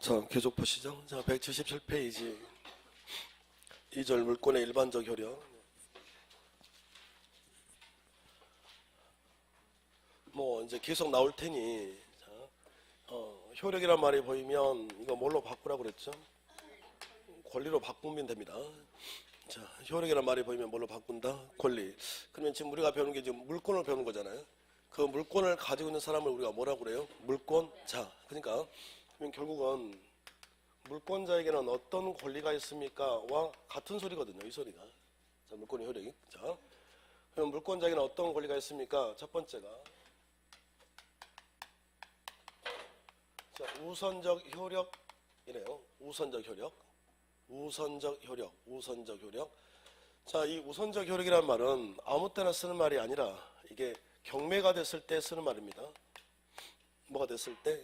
자, 계속 보시죠. 자, 177페이지 2절 물권의 일반적 효력. 뭐 이제 계속 나올 테니 자, 효력이란 말이 보이면 이거 뭘로 바꾸라고 그랬죠? 권리로 바꾸면 됩니다. 자, 효력이란 말이 보이면 뭘로 바꾼다? 권리. 그러면 지금 우리가 배우는 게 지금 물권을 배우는 거잖아요. 그 물권을 가지고 있는 사람을 우리가 뭐라고 그래요? 물권자. 그러니까 그러면 결국은 물권자에게는 어떤 권리가 있습니까? 와 같은 소리거든요. 이 소리가. 자, 물권의 효력이. 자, 그럼 물권자에게는 어떤 권리가 있습니까? 첫 번째가 자, 우선적 효력이래요. 우선적 효력. 우선적 효력. 우선적 효력. 자, 이 우선적 효력이란 말은 아무 때나 쓰는 말이 아니라 이게 경매가 됐을 때 쓰는 말입니다. 뭐가 됐을 때?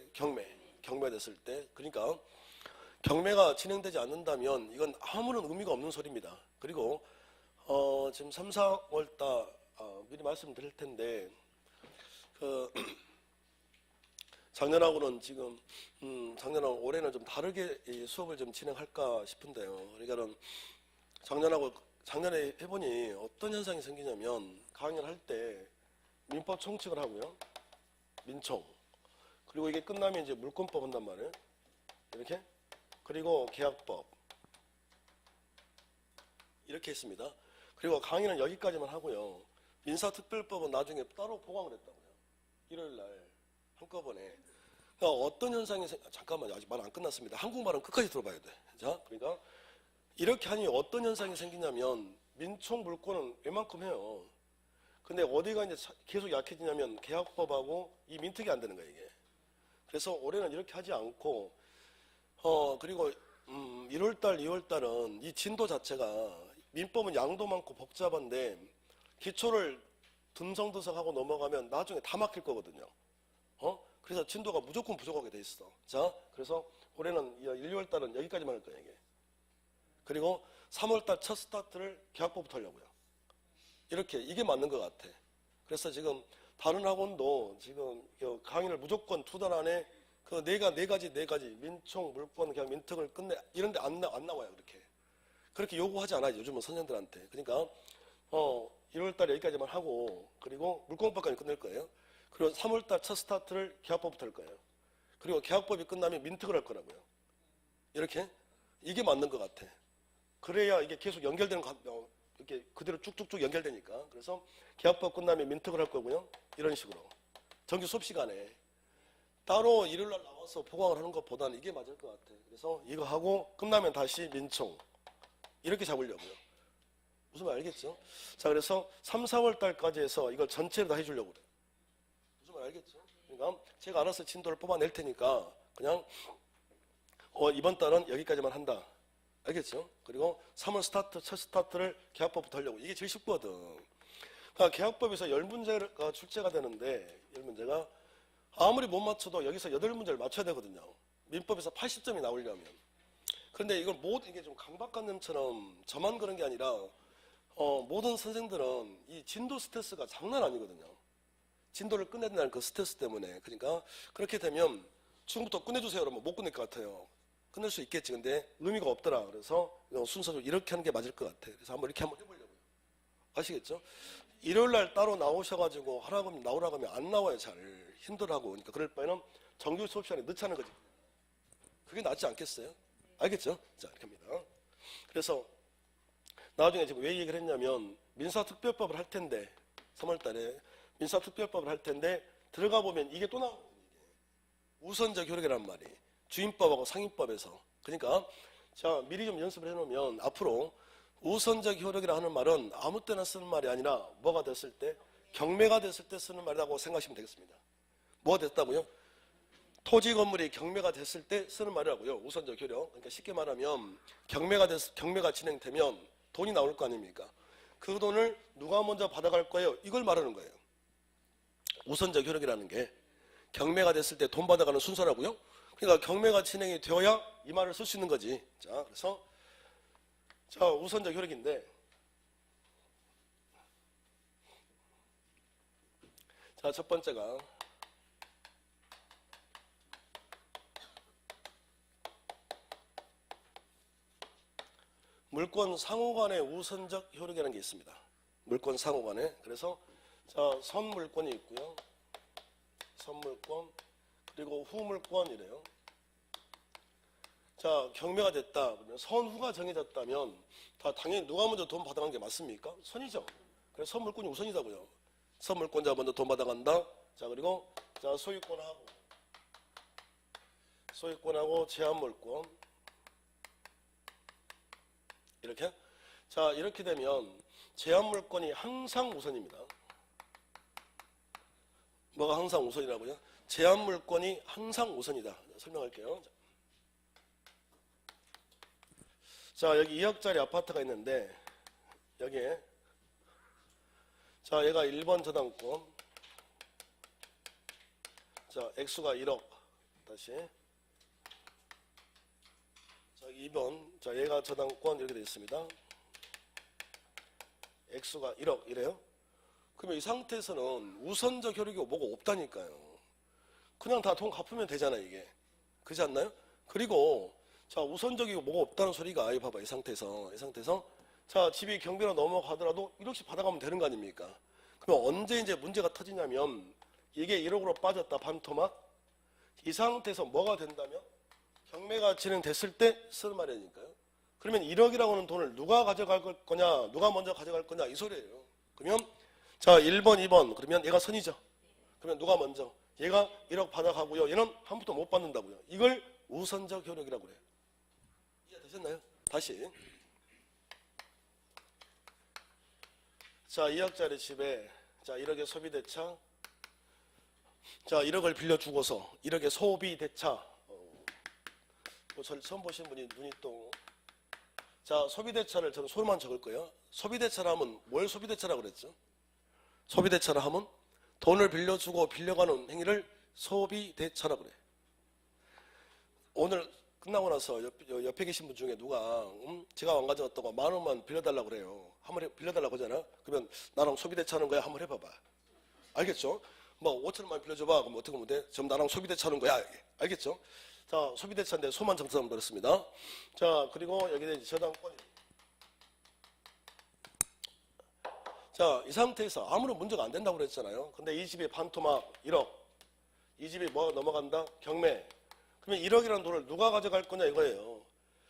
경매가 됐을 때. 그러니까 경매가 진행되지 않는다면 이건 아무런 의미가 없는 소리입니다. 그리고 지금 3, 4월달 미리 말씀드릴 텐데 작년하고는 지금 작년하고 올해는 좀 다르게 이 수업을 좀 진행할까 싶은데요. 그러니까는 작년에 해보니 어떤 현상이 생기냐면 강의를 할 때 민법 총칙을 하고요. 민총. 그리고 이게 끝나면 이제 물권법 한단 말이에요. 이렇게. 그리고 계약법. 이렇게 했습니다. 그리고 강의는 여기까지만 하고요. 민사특별법은 나중에 따로 보강을 했다고요. 일요일날 한꺼번에. 그러니까 어떤 현상이 잠깐만요. 아직 말 안 끝났습니다. 한국말은 끝까지 들어봐야 돼. 자, 그러니까 이렇게 하니 어떤 현상이 생기냐면 민총 물권은 웬만큼 해요. 근데 어디가 이제 계속 약해지냐면 계약법하고 이 민특이 안 되는 거예요, 이게. 그래서 올해는 이렇게 하지 않고 그리고 1월달, 2월달은 이 진도 자체가 민법은 양도 많고 복잡한데 기초를 듬성듬성하고 넘어가면 나중에 다 막힐 거거든요. 그래서 진도가 무조건 부족하게 돼 있어. 자, 그래서 올해는 1, 2월달은 여기까지만 할 거예요, 이게. 그리고 3월달 첫 스타트를 계약법부터 하려고요. 이렇게 이게 맞는 것 같아. 그래서 지금 다른 학원도 지금 강의를 무조건 2달 안에 그 네 가지 민총, 물권, 그냥 민특을 끝내 이런데 안 나와요. 그렇게 요구하지 않아요. 요즘은 선생들한테. 그러니까 1월달에 여기까지만 하고 그리고 물권법까지 끝낼 거예요. 그리고 3월달 첫 스타트를 계약법부터 할 거예요. 그리고 계약법이 끝나면 민특을 할 거라고요. 이렇게 이게 맞는 것 같아. 그래야 이게 계속 연결되는 이렇게 그대로 쭉쭉쭉 연결되니까. 그래서 계약법 끝나면 민특을 할 거고요. 이런 식으로 정규 수업 시간에 따로 일요일날 나와서 보강을 하는 것보다는 이게 맞을 것 같아. 그래서 이거 하고 끝나면 다시 민총 이렇게 잡으려고요. 무슨 말 알겠죠? 자, 그래서 3, 4월 달까지 해서 이걸 전체를 다 해주려고 그래요. 무슨 말 알겠죠? 그러니까 제가 알아서 진도를 뽑아낼 테니까 그냥 이번 달은 여기까지만 한다. 알겠죠? 그리고 3월 첫 스타트를 계약법부터 하려고. 이게 제일 쉽거든. 그러니까 계약법에서 10문제가 출제가 되는데 10문제가 아무리 못 맞춰도 여기서 8문제를 맞춰야 되거든요. 민법에서 80점이 나오려면. 그런데 이걸 이게 좀 강박관념처럼 저만 그런 게 아니라 모든 선생들은 이 진도 스트레스가 장난 아니거든요. 진도를 끝내야 그 스트레스 때문에. 그러니까 그렇게 되면 지금부터 끝내주세요. 그러면 못 끝낼 것 같아요. 끝낼 수 있겠지. 근데 의미가 없더라. 그래서 순서로 이렇게 하는 게 맞을 것 같아. 그래서 이렇게 한번 해보려고요. 아시겠죠? 일요일날 따로 나오셔가지고 하라고 하면 나오라고 하면 안 나와요. 잘 힘들어하고. 그러니까 그럴 바에는 정규 수업 시간에 늦자는 거지. 그게 낫지 않겠어요? 알겠죠? 자, 이렇게 합니다. 그래서 나중에 지금 왜 얘기를 했냐면 민사특별법을 할 텐데 3월달에 민사특별법을 할 텐데 들어가 보면 이게 또 나오거든요. 우선적 효력이란 말이 주임법하고 상임법에서. 그러니까 자, 미리 좀 연습을 해놓으면 앞으로 우선적 효력이라 하는 말은 아무 때나 쓰는 말이 아니라 뭐가 됐을 때? 경매가 됐을 때 쓰는 말이라고 생각하시면 되겠습니다. 뭐가 됐다고요? 토지 건물이 경매가 됐을 때 쓰는 말이라고요. 우선적 효력. 그러니까 쉽게 말하면 경매가 진행되면 돈이 나올 거 아닙니까? 그 돈을 누가 먼저 받아갈 거예요? 이걸 말하는 거예요. 우선적 효력이라는 게 경매가 됐을 때 돈 받아가는 순서라고요. 그러니까 경매가 진행이 되어야 이 말을 쓸 수 있는 거지. 자, 그래서 자, 우선적 효력인데 자, 첫 번째가 물권 상호 간의 우선적 효력이라는 게 있습니다. 물권 상호 간에. 그래서 자, 선물권이 있고요. 선물권 그리고 후물권이래요. 자, 경매가 됐다. 그러면 선후가 정해졌다면 다 당연히 누가 먼저 돈 받아간 게 맞습니까? 선이죠. 그래서 선물권이 우선이다고요. 선물권자 먼저 돈 받아간다. 자, 그리고 자, 소유권하고 제한물권 이렇게. 자, 이렇게 되면 제한물권이 항상 우선입니다. 뭐가 항상 우선이라고요? 제한물권이 항상 우선이다. 설명할게요. 자, 여기 2억짜리 아파트가 있는데 여기에 자, 얘가 1번 저당권. 자, 액수가 1억. 다시. 자, 2번. 자, 얘가 저당권 이렇게 되어 있습니다. 액수가 1억 이래요. 그러면 이 상태에서는 우선적 효력이 뭐가 없다니까요. 그냥 다 돈 갚으면 되잖아, 이게. 그렇지 않나요? 그리고 자, 우선적이고 뭐가 없다는 소리가, 봐봐, 이 상태에서 자, 집이 경매로 넘어가더라도 1억씩 받아가면 되는 거 아닙니까? 그럼 언제 이제 문제가 터지냐면 이게 1억으로 빠졌다, 반토막. 이 상태에서 뭐가 된다면 경매가 진행됐을 때 쓰는 말이니까요. 그러면 1억이라고 하는 돈을 누가 가져갈 거냐, 누가 먼저 가져갈 거냐, 이 소리예요. 그러면 자, 1번, 2번. 그러면 얘가 선이죠. 그러면 누가 먼저? 얘가 1억 받아가고요. 얘는 한 푼도 못 받는다고요. 이걸 우선적 효력이라고 그래요. 이해되셨나요? 다시. 자, 2억짜리 집에 자, 1억의 소비대차. 자, 1억을 빌려주고서 1억의 소비대차. 저를 처음 보신 분이 눈이 또. 자, 소비대차를 저는 소만 적을 거예요. 소비대차라 하면 뭘 소비대차라고 그랬죠? 소비대차라 하면 돈을 빌려주고 빌려가는 행위를 소비대차라고 그래. 오늘 끝나고 나서 옆에 계신 분 중에 누가 제가 안 가져왔다고 10,000원만 빌려달라고 그래요. 한번 빌려달라고 하잖아. 그러면 나랑 소비대차 하는 거야. 한번 해봐봐. 알겠죠? 뭐 5,000원만 빌려줘봐. 그럼 어떻게 하면 돼? 지금 나랑 소비대차 하는 거야. 알겠죠? 자, 소비대차인데 소만 정사하면 그렇습니다. 자, 그리고 여기에 저당권이. 자, 이 상태에서 아무런 문제가 안 된다고 그랬잖아요. 근데 이 집이 반토막 1억. 이 집이 뭐가 넘어간다? 경매. 그러면 1억이라는 돈을 누가 가져갈 거냐 이거예요.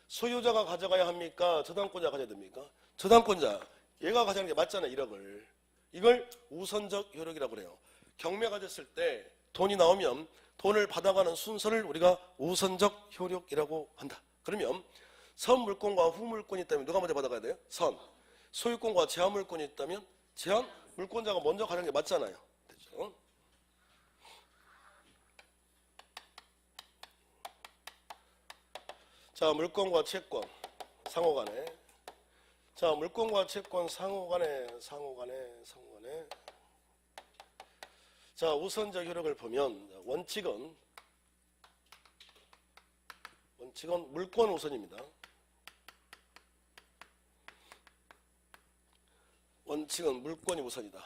소유자가 가져가야 합니까? 저당권자가 가져야 됩니까? 저당권자. 얘가 가져가는 게 맞잖아요. 1억을. 이걸 우선적 효력이라고 그래요. 경매가 됐을 때 돈이 나오면 돈을 받아가는 순서를 우리가 우선적 효력이라고 한다. 그러면 선물권과 후물권이 있다면 누가 먼저 받아가야 돼요? 선. 소유권과 제한물권이 있다면 제한 물권자가 먼저 가는 게 맞잖아요. 됐죠? 자, 물권과 채권 상호간에. 자, 물권과 채권 상호간에. 자, 우선적 효력을 보면 원칙은 물권 우선입니다. 원칙은 물권이 우선이다.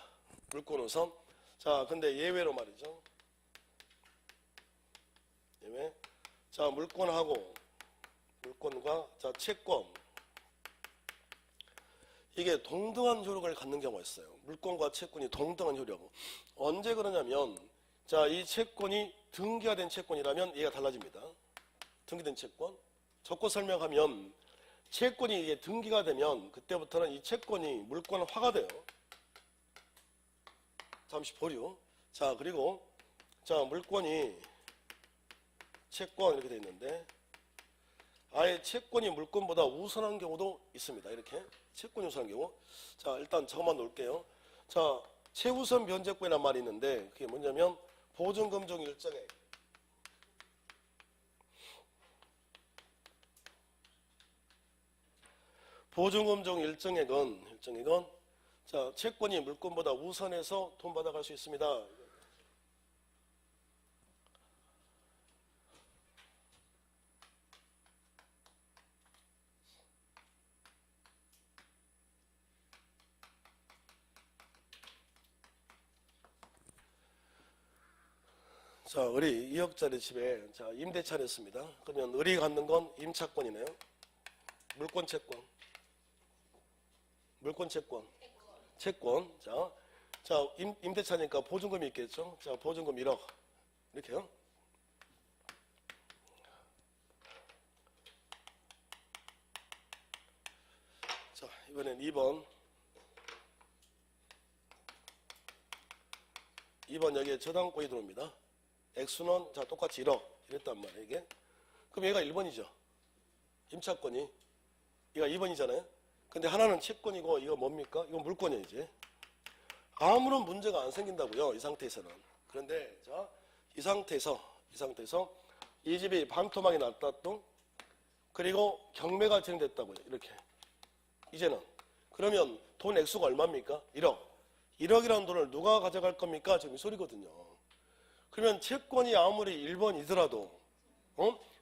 물권 우선. 자, 근데 예외로 말이죠. 예외. 자, 물권과 자, 채권. 이게 동등한 효력을 갖는 경우가 있어요. 물권과 채권이 동등한 효력. 언제 그러냐면 자, 이 채권이 등기가 된 채권이라면 얘가 달라집니다. 등기된 채권. 적고 설명하면 채권이 이게 등기가 되면 그때부터는 이 채권이 물권화가 돼요. 잠시 보류. 자, 그리고 자, 물권이 채권 이렇게 돼 있는데 아예 채권이 물권보다 우선한 경우도 있습니다. 이렇게 채권이 우선한 경우. 자, 일단 저것만 놓을게요. 자, 최우선 변제권이란 말이 있는데 그게 뭐냐면 보증금종 일정액. 보증금종 일정액은 자, 채권이 물권보다 우선해서 돈 받아갈 수 있습니다. 자, 의리 2억짜리 집에 자, 임대차 냈습니다. 그러면 의리 갖는 건 임차권이네요. 물권 채권. 물권, 채권. 채권. 자, 임대차니까 보증금이 있겠죠? 자, 보증금 1억. 이렇게요. 자, 이번엔 2번. 2번 여기에 저당권이 들어옵니다. 액수는 자 똑같이 1억 이랬단 말이에요. 이게. 그럼 얘가 1번이죠. 임차권이. 얘가 2번이잖아요. 근데 하나는 채권이고 이거 뭡니까? 이건 물권이에요. 이제. 아무런 문제가 안 생긴다고요. 이 상태에서는. 그런데 자, 이 상태에서 이 집이 반토막이 났다 또 그리고 경매가 진행됐다고요. 이렇게. 이제는 그러면 돈 액수가 얼마입니까? 1억. 1억이라는 돈을 누가 가져갈 겁니까? 지금 이 소리거든요. 그러면 채권이 아무리 1번이더라도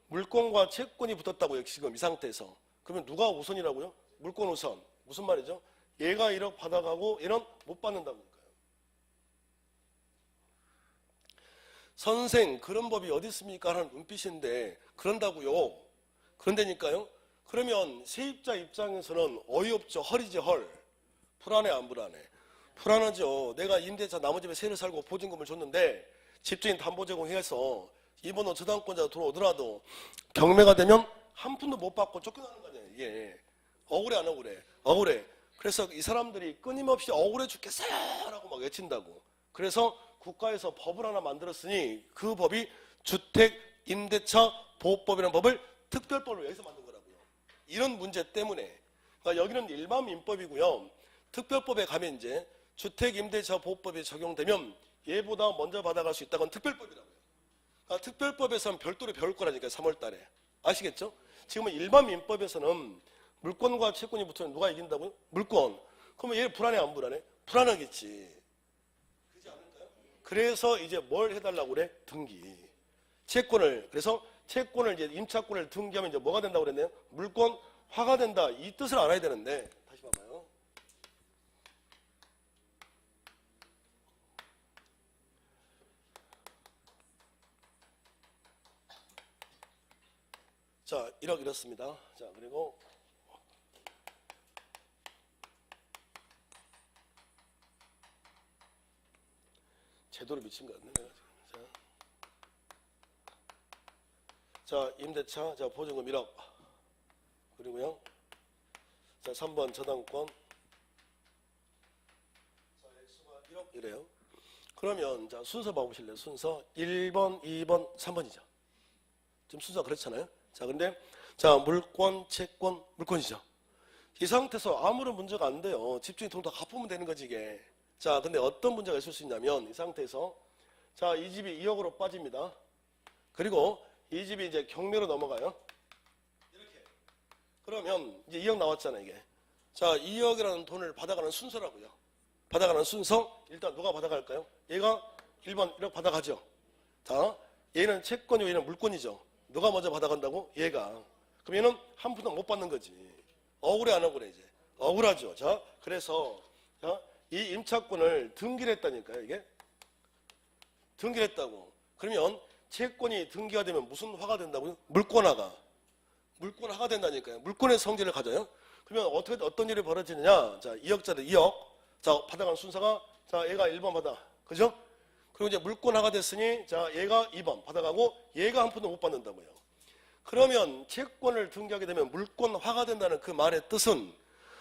물권과 채권이 붙었다고요. 지금 이 상태에서. 그러면 누가 우선이라고요? 물권 우선. 무슨 말이죠? 얘가 1억 받아가고 얘는 못 받는다니까요. 선생 그런 법이 어디 있습니까? 하는 눈빛인데 그런다고요. 그런다니까요. 그러면 세입자 입장에서는 어이없죠. 헐이지 헐. 불안해 안 불안해? 불안하죠. 내가 임대차 남의 집에 세를 살고 보증금을 줬는데 집주인 담보 제공해서 이번호 저당권자가 들어오더라도 경매가 되면 한 푼도 못 받고 쫓겨나는 거 아니에요. 이게 억울해 안 억울해? 억울해. 그래서 이 사람들이 끊임없이 억울해 죽겠어요 라고 막 외친다고. 그래서 국가에서 법을 하나 만들었으니 그 법이 주택임대차보호법이라는 법을 특별법으로 여기서 만든 거라고요. 이런 문제 때문에. 그러니까 여기는 일반 민법이고요. 특별법에 가면 이제 주택임대차보호법이 적용되면 얘보다 먼저 받아갈 수 있다는 건 특별법이라고요. 그러니까 특별법에서는 별도로 배울 거라니까요. 3월 달에. 아시겠죠? 지금은 일반 민법에서는 물권과 채권이 붙으면 누가 이긴다고요? 물권. 그러면 얘 불안해 안 불안해? 불안하겠지. 그렇지 않을까요? 그래서 이제 뭘 해달라고 그래? 등기. 채권을. 그래서 채권을 이제 임차권을 등기하면 이제 뭐가 된다고 그랬네요? 물권화가 된다. 이 뜻을 알아야 되는데 다시 봐봐요. 자, 1억 이렇습니다. 자, 그리고 제도를 미친 것 같네. 내가 지금. 자, 임대차, 자, 보증금 1억. 그리고요. 자, 3번 저당권. 자, 액수가 1억 이래요. 그러면 자, 순서 봐보실래요? 순서 1번, 2번, 3번이죠. 지금 순서가 그렇잖아요. 자, 근데 자, 물권, 채권, 물권이죠. 이 상태에서 아무런 문제가 안 돼요. 집주인 돈 다 갚으면 되는 거지 이게. 자, 근데 어떤 문제가 있을 수 있냐면 이 상태에서 자, 이 집이 2억으로 빠집니다. 그리고 이 집이 이제 경매로 넘어가요. 이렇게. 그러면 이제 2억 나왔잖아요, 이게. 자, 2억이라는 돈을 받아가는 순서라고요. 받아가는 순서. 일단 누가 받아갈까요? 얘가 1번 1억 받아가죠. 자, 얘는 채권이고 얘는 물권이죠. 누가 먼저 받아간다고? 얘가. 그럼 얘는 한 푼도 못 받는 거지. 억울해 안 억울해 이제? 억울하죠. 자, 그래서 자, 이 임차권을 등기를 했다니까요. 이게 등기를 했다고. 그러면 채권이 등기가 되면 무슨 화가 된다고요? 물권화가. 물권화가 된다니까요. 물권의 성질을 가져요. 그러면 어떤 일이 벌어지느냐? 자, 2억짜리 2억. 자, 받아가는 순서가 자, 얘가 1번 받아. 그죠? 그리고 이제 물권화가 됐으니 자, 얘가 2번 받아가고 얘가 한 푼도 못 받는다고요. 그러면 채권을 등기하게 되면 물권화가 된다는 그 말의 뜻은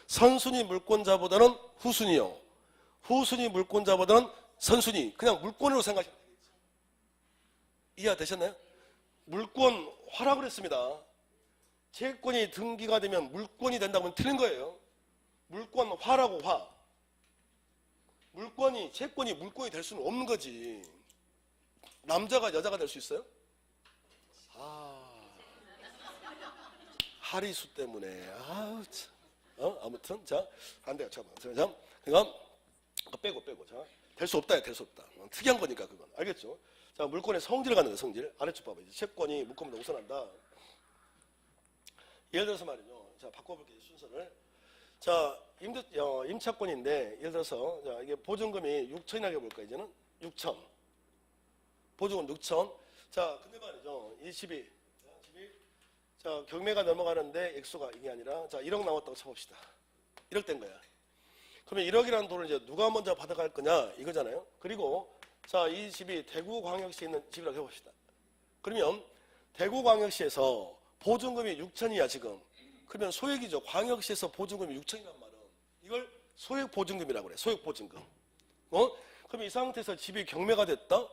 선순위 물권자보다는 후순위요. 후순위 물권자보다는 선순위. 그냥 물권으로 생각하시면 되겠죠. 이해되셨나요? 물권화라고 그랬습니다. 채권이 등기가 되면 물권이 된다면 틀린 거예요. 물권화라고 화. 물권이 채권이 물권이 될 수는 없는 거지. 남자가 여자가 될 수 있어요? 하리수 때문에. 아우 참. 아무튼 자, 안 돼요. 잠깐만. 자, 그러니까 빼고. 자, 될 수 없다. 될 수 없다. 특이한 거니까 그건. 알겠죠? 자, 물권의 성질을 갖는 거예요. 성질. 아래쪽 봐봐. 이제 채권이 물권보다 우선한다. 예를 들어서 말이죠. 자, 바꿔볼게요. 순서를. 자, 임차권인데 예를 들어서 자, 이게 보증금이 6천이라고 해볼까 이제는 6천. 보증금 6천. 자, 근데 말이죠. 이 집이 자, 경매가 넘어가는데 액수가 이게 아니라 자, 1억 나왔다고 쳐봅시다. 1억 된 거야. 그러면 1억이라는 돈을 이제 누가 먼저 받아갈 거냐 이거잖아요. 그리고 자, 이 집이 대구광역시에 있는 집이라고 해봅시다. 그러면 대구광역시에서 보증금이 6천이야 지금. 그러면 소액이죠. 광역시에서 보증금이 6천이란 말은 이걸 소액보증금이라고 그래. 소액보증금. 그럼 이 상태에서 집이 경매가 됐다?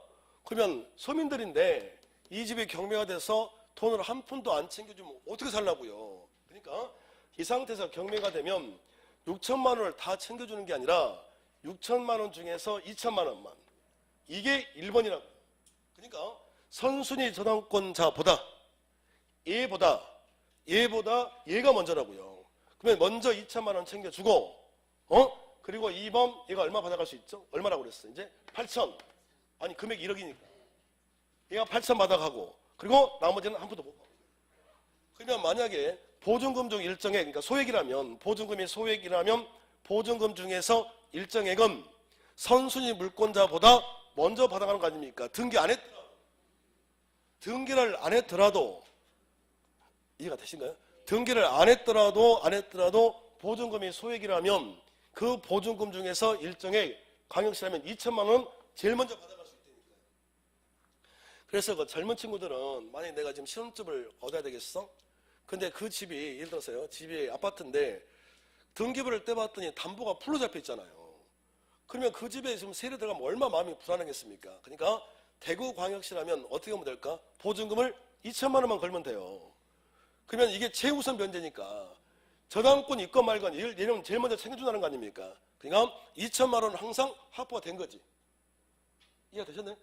그러면 서민들인데 이 집이 경매가 돼서 돈을 한 푼도 안 챙겨주면 어떻게 살라고요? 그러니까 이 상태에서 경매가 되면 6천만 원을 다 챙겨주는 게 아니라 6천만 원 중에서 2천만 원만. 이게 1번이라고. 그러니까 선순위 저당권자보다 얘보다 얘가 먼저라고요. 그러면 먼저 2천만 원 챙겨주고 그리고 2번 얘가 얼마 받아갈 수 있죠? 얼마라고 그랬어? 이제 8천. 아니 금액 1억이니까 얘가 8천 받아가고 그리고 나머지는 한 푼도 못 받아. 그러면 만약에 보증금 중 일정액, 그러니까 소액이라면 보증금이 소액이라면 보증금 중에서 일정액은 선순위 물권자보다 먼저 받아가는 거 아닙니까? 등기를 안 했더라도 이해가 되신가요? 등기를 안 했더라도 보증금이 소액이라면 그 보증금 중에서 일정액, 광역시라면 2천만 원 제일 먼저 받아갈 수 있다니까요. 그래서 그 젊은 친구들은 만약에 내가 지금 신혼집을 얻어야 되겠어? 근데 그 집이 예를 들어서요. 집이 아파트인데 등기부를 떼봤더니 담보가 풀로 잡혀 있잖아요. 그러면 그 집에 지금 세례 들어가면 얼마나 마음이 불안하겠습니까? 그러니까 대구광역시라면 어떻게 하면 될까? 보증금을 2천만 원만 걸면 돼요. 그러면 이게 최우선 변제니까 저당권 있건 말건 얘는 제일 먼저 챙겨준다는 거 아닙니까? 그러니까 2천만 원은 항상 확보가 된 거지. 이해가 되셨나요?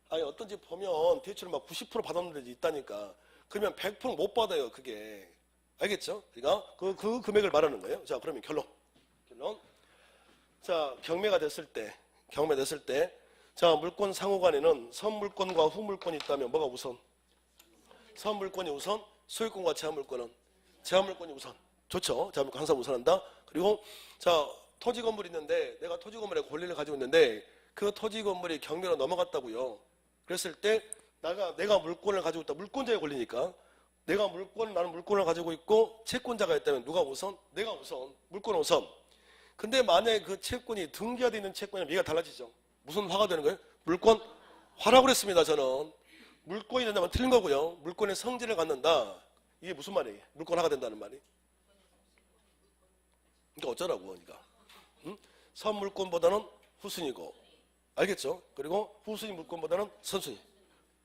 아니 어떤 집 보면 대출을 막 90% 받았는 데도 있다니까. 그러면 100% 못 받아요 그게. 알겠죠? 그러니까 그 금액을 말하는 거예요. 자 그러면 결론. 자 경매 됐을 때 자 물권 상호간에는 선물권과 후물권이 있다면 뭐가 우선? 선물권이 우선, 소유권과 제한물권은 제한물권이 우선. 좋죠. 제한물권 항상 우선한다. 그리고 자 토지 건물이 있는데 내가 토지 건물에 권리를 가지고 있는데 그 토지 건물이 경매로 넘어갔다고요. 그랬을 때 내가 물권을 가지고 있다. 물권자의 권리니까 나는 물권을 가지고 있고 채권자가 있다면 누가 우선? 내가 우선. 물권 우선. 근데 만약에 그 채권이 등기화되어 있는 채권이면 얘가 달라지죠. 무슨 화가 되는 거예요? 물권 화라고 그랬습니다. 저는 물권이 된다면 틀린 거고요. 물권의 성질을 갖는다. 이게 무슨 말이에요? 물권 화가 된다는 말이. 그러니까 어쩌라고 그러니까. 선물권보다는 후순위고. 알겠죠? 그리고 후순위 물권보다는 선순위.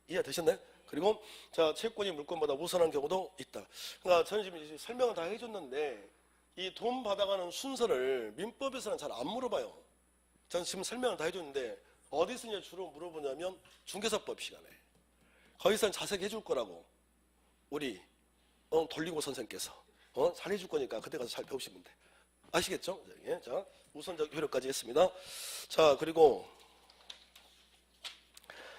이해 되셨나요? 그리고 자 채권이 물권보다 우선한 경우도 있다. 그러니까 저는 지금 설명을 다 해줬는데 이 돈 받아가는 순서를 민법에서는 잘 안 물어봐요. 저는 지금 설명을 다 해줬는데 어디서 이제 주로 물어보냐면 중개사법 시간에. 거기서는 자세히 해줄 거라고 우리 돌리고 선생님께서 잘 해줄 거니까 그때 가서 잘 배우시면 돼. 아시겠죠? 예, 자 우선적 효력까지 했습니다. 자 그리고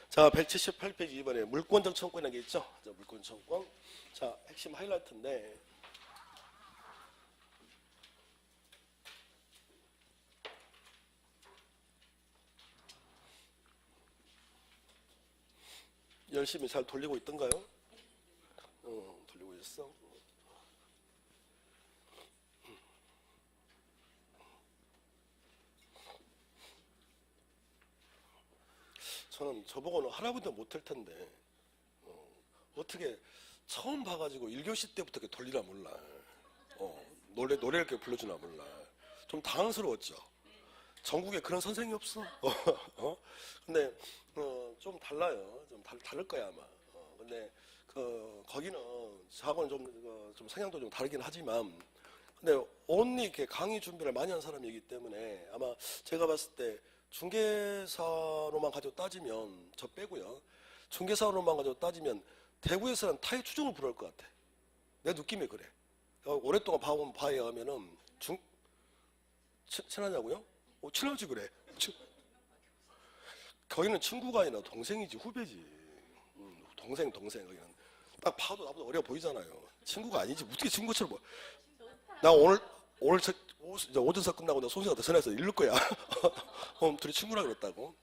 자 178페이지 2번에 물권적 청구라는 게 있죠. 자, 물권 청구. 자 핵심 하이라이트인데 열심히 잘 돌리고 있던가요? 돌리고 있어. 저는 저보고는 하라고도 못할 텐데 어떻게 처음 봐가지고 1교시 때부터 이렇게 돌리라 몰라. 노래를 이렇게 불러주나 몰라. 좀 당황스러웠죠. 전국에 그런 선생이 없어. 근데 좀 달라요. 좀 다를 거야 아마. 근데 거기는 저하고는 좀 성향도 좀 다르긴 하지만 근데 온리 이렇게 강의 준비를 많이 한 사람이기 때문에 아마 제가 봤을 때 중개사로만 가지고 따지면 저 빼고요. 중개사로만 가지고 따지면 대구에서는 타의 추종을 불허할 것 같아. 내 느낌이 그래. 오랫동안 봐온 바에 의하면은 친하냐고요? 친하지 그래. 거기는 친구가 아니라 동생이지 후배지. 동생 거기는 딱 봐도 나보다 어려 보이잖아요. 친구가 아니지 어떻게 친구처럼 뭐. 나 오늘 오전 수업 끝나고 나 송승한테 전화해서 읽을 거야. 둘이 친구라 그랬다고.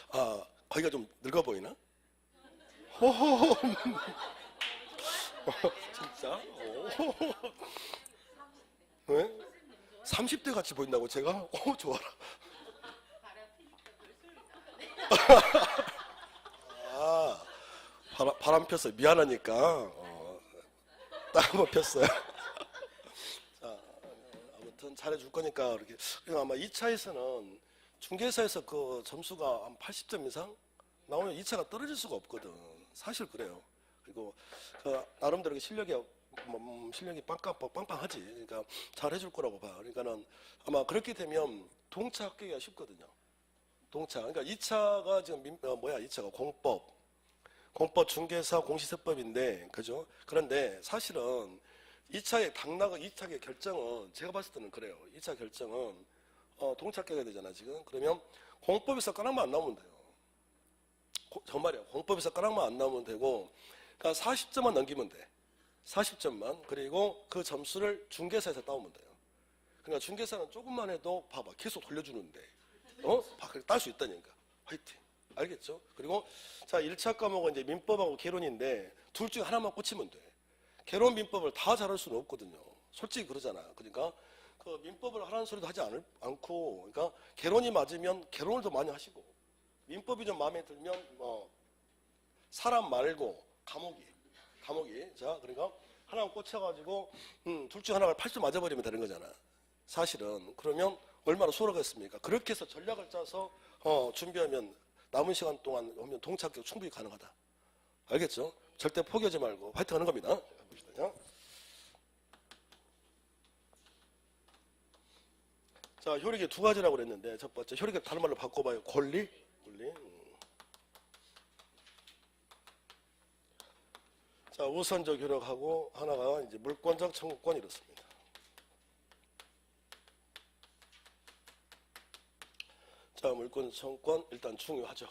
아 거기가 좀 늙어 보이나? 호호호. 진짜? 왜? 30대 같이 보인다고 제가? 좋아라. 아, 바람 폈어요. 미안하니까. 딱 한번 폈어요. 자, 아무튼 잘해줄 거니까 이렇게. 그리고 아마 2차에서는 중개사에서 그 점수가 한 80점 이상 나오면 2차가 떨어질 수가 없거든. 사실 그래요. 그리고 그 나름대로 실력이 빵빵하지. 그러니까 잘 해줄 거라고 봐. 그러니까는 아마 그렇게 되면 동차 합격이 쉽거든요. 동차. 그러니까 2차가 지금 2차가 공법 중개사 공시세법인데, 그죠? 그런데 사실은 2차의 당락은 2차의 결정은 제가 봤을 때는 그래요. 2차 결정은 동차 합격해야 되잖아 지금. 그러면 공법에서 까락만 안 나오면 돼요. 정말이야. 공법에서 까락만 안 나오면 되고, 그러니까 40점만 넘기면 돼. 40점만. 그리고 그 점수를 중개사에서 따오면 돼요. 그러니까 중개사는 조금만 해도 봐봐. 계속 돌려주는데. 딸 수 있다니까. 화이팅. 알겠죠? 그리고 자, 1차 과목은 이제 민법하고 개론인데 둘 중에 하나만 꽂히면 돼. 개론 민법을 다 잘할 수는 없거든요. 솔직히 그러잖아. 그러니까 그 민법을 하라는 소리도 하지 않고, 그러니까 개론이 맞으면 개론을 더 많이 하시고, 민법이 좀 마음에 들면 사람 말고 감옥이. 자, 그러니까 하나 꽂혀가지고 둘 중 하나가 80점 맞아버리면 되는 거잖아. 사실은. 그러면 얼마나 수월하겠습니까? 그렇게 해서 전략을 짜서 준비하면 남은 시간 동안 오면 동차 합격 충분히 가능하다. 알겠죠? 절대 포기하지 말고 화이팅 하는 겁니다. 봅시다. 자, 효력이 두 가지라고 그랬는데, 첫 번째, 효력이 다른 말로 바꿔봐요. 권리. 자, 우선적 효력하고 하나가 이제 물권적 청구권 이렇습니다. 자, 물권 청구권 일단 중요하죠.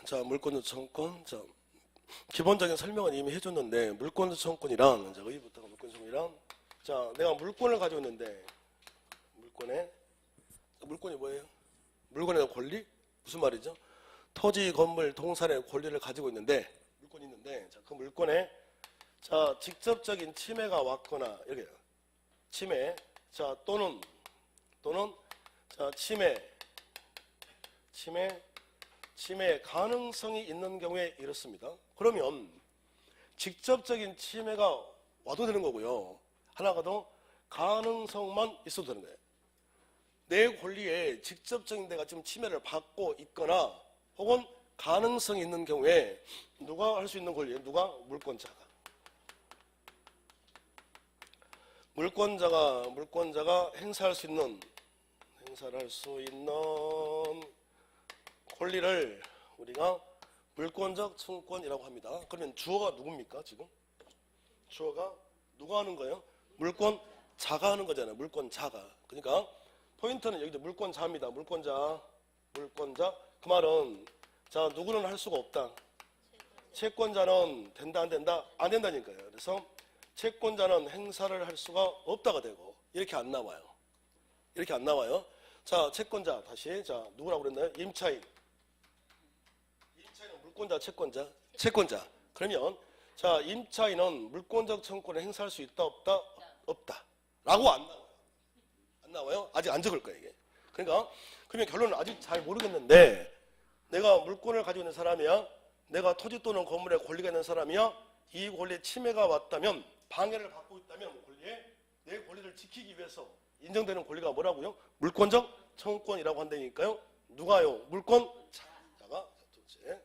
자, 물권적 청구권. 자, 기본적인 설명은 이미 해줬는데, 물권적 청구권이란, 자, 의부터가 물권적 청구권이란, 자, 내가 물권을 가지고 있는데, 물권이 뭐예요? 물건의 권리? 무슨 말이죠? 토지, 건물, 동산의 권리를 가지고 있는데, 물권이 있는데, 자, 그 물권에, 자, 직접적인 침해가 왔거나, 여기요. 침해, 자, 또는, 자, 침해 가능성이 있는 경우에 이렇습니다. 그러면 직접적인 침해가 와도 되는 거고요. 하나가 더 가능성만 있어도 되는 거예요. 내 권리에 직접적인 데가 좀 침해를 받고 있거나 혹은 가능성이 있는 경우에 누가 할 수 있는 권리예요? 누가? 물권자가. 물권자가 행사할 수 있는 권리를 우리가 물권적 청구권이라고 합니다. 그러면 주어가 누굽니까 지금? 주어가 누가 하는 거예요? 물권자가 하는 거잖아요. 물권자가. 그러니까 포인트는 여기 물권자입니다. 물권자. 그 말은 자, 누구는 할 수가 없다. 채권자는 된다 안 된다? 안 된다니까요. 그래서 채권자는 행사를 할 수가 없다가 되고 이렇게 안 나와요. 자, 채권자 다시. 자, 누구라고 그랬나요? 임차인은 물권자, 채권자. 그러면 자, 임차인은 물권적 청구권을 행사할 수 있다 없다? 없다. 라고 안 나와요. 아직 안 적을 거예요, 이게. 그러니까 그러면 결론은 아직 잘 모르겠는데, 내가 물권을 가지고 있는 사람이야, 내가 토지 또는 건물에 권리가 있는 사람이야, 이 권리에 침해가 왔다면, 방해를 받고 있다면 내 권리를 지키기 위해서 인정되는 권리가 뭐라고요? 물권적 청구권이라고 한다니까요. 누가요? 물권자가. 둘째.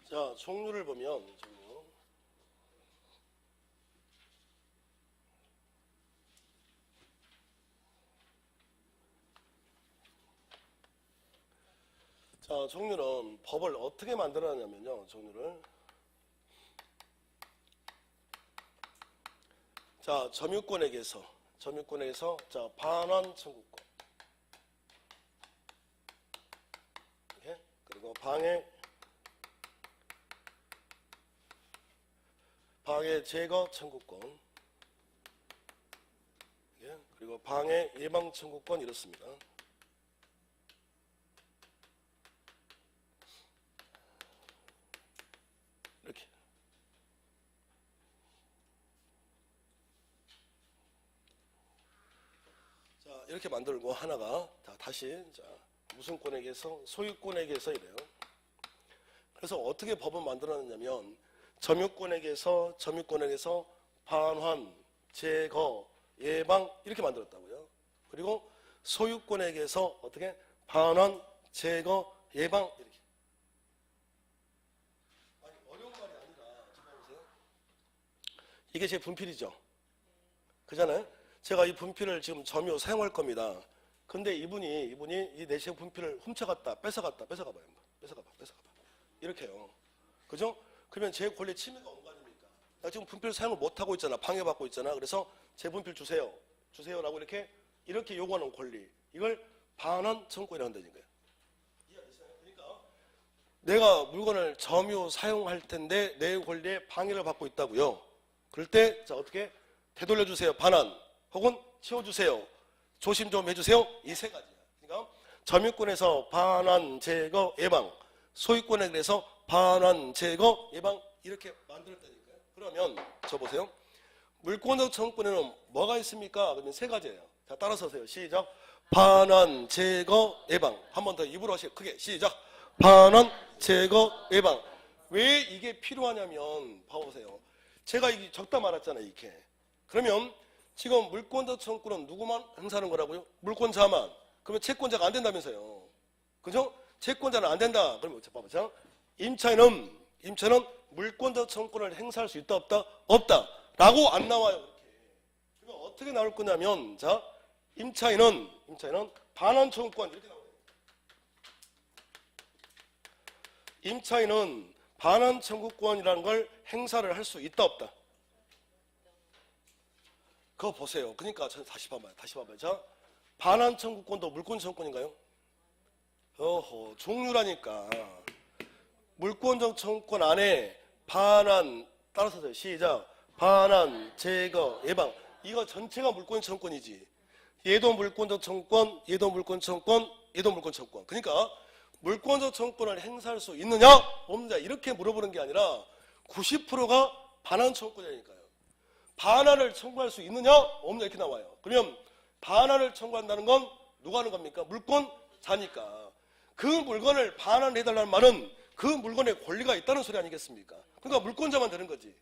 자, 종류를 보면 자, 종류는 법을 어떻게 만들어내냐면요. 자, 점유권에게서 자, 반환 청구권. 그리고 방해 제거 청구권, 예, 그리고 방해 예방 청구권 이렇습니다. 이렇게. 자, 이렇게 만들고 하나가 자, 다시 자, 무슨 권에게서 소유권에게서 이래요. 그래서 어떻게 법을 만들어놨냐면 점유권에게서 반환, 제거, 예방 이렇게 만들었다고요. 그리고 소유권에게서 어떻게 반환, 제거, 예방 이렇게. 아니, 어려운 말이 아니라 잠깐 보세요. 이게 제 분필이죠. 그잖아요. 제가 이 분필을 지금 점유 사용할 겁니다. 근데 이분이 이 내시의 분필을 훔쳐갔다, 뺏어가봐요. 뺏어가봐. 이렇게요. 그죠? 그러면 제 권리 침해가 오는 거 아닙니까? 나 지금 분필 사용을 못하고 있잖아. 방해받고 있잖아. 그래서 제 분필 주세요라고 이렇게 요구하는 권리. 이걸 반환 청구권이라고 한다니까요. 이해하셨어요? 그러니까 내가 물건을 점유 사용할 텐데 내 권리에 방해를 받고 있다고요. 그럴 때 자, 어떻게 되돌려주세요. 반환 혹은 치워주세요. 조심 좀 해주세요. 이 세 가지야. 그러니까 점유권에서 반환, 제거, 예방, 소유권에 대해서 반환, 제거, 예방 이렇게 만들었다니까요. 그러면 저 보세요. 물권적 청구권에는 뭐가 있습니까? 그러면 세 가지예요. 자, 따라서 하세요. 시작. 반환, 제거, 예방. 한 번 더 입으로 하시고 크게 시작. 반환, 제거, 예방. 왜 이게 필요하냐면 봐보세요. 제가 이게 적다 말았잖아요. 이렇게. 그러면 지금 물권적 청구는 누구만 행사하는 거라고요? 물권자만. 그러면 채권자가 안 된다면서요. 그죠? 채권자는 안 된다. 그러면 봐보자. 임차인은 물권적 청구를 행사할 수 있다 없다? 없다. 라고 안 나와요. 이렇게. 그러면 어떻게 나올 거냐면 자, 임차인은 반환 청구권 이렇게 나와요. 임차인은 반환 청구권이라는 걸 행사를 할 수 있다 없다? 그거 보세요. 그러니까 다시 봐봐요. 자, 반환 청구권도 물권 청구권인가요? 어허, 종류라니까. 물권적 청구권 안에 반환, 따라서 하세요. 시작. 반환, 제거, 예방. 이거 전체가 물권 청구권이지. 얘도 물권적 청구권, 얘도 물권 청구권, 얘도 물권 청구권. 그러니까 물권적 청구권을 행사할 수 있느냐, 없느냐 이렇게 물어보는 게 아니라 90%가 반환 청구권이니까요. 반환을 청구할 수 있느냐, 없느냐 이렇게 나와요. 그러면 반환을 청구한다는 건 누가 하는 겁니까? 물권자니까. 그 물건을 반환해달라는 말은 그 물건에 권리가 있다는 소리 아니겠습니까? 그러니까 물권자만 되는 거지.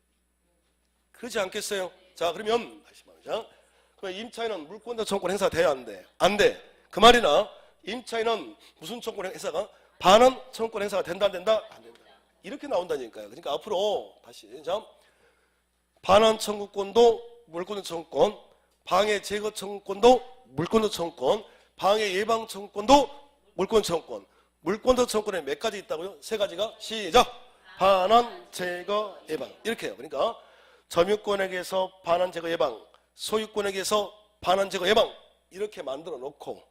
그렇지 않겠어요? 자, 그러면 다시 말하자. 그러면 임차인은 물권자 청구권 행사 돼야 안 돼? 안 돼. 그 말이나 임차인은 무슨 청구권 행사가? 반환 청구권 행사가 된다 안 된다? 안 된다. 이렇게 나온다니까요. 그러니까 앞으로 다시 자, 반환 청구권도 물권자 청구권, 방해 제거 청구권도 물권자 청구권, 방해 예방 청구권도 물권자 청구권. 물권자 청구권에 몇 가지 있다고요? 세 가지가 시작. 반환 제거 예방 이렇게 해요. 그러니까 점유권에게서 반환 제거 예방, 소유권에게서 반환 제거 예방 이렇게 만들어 놓고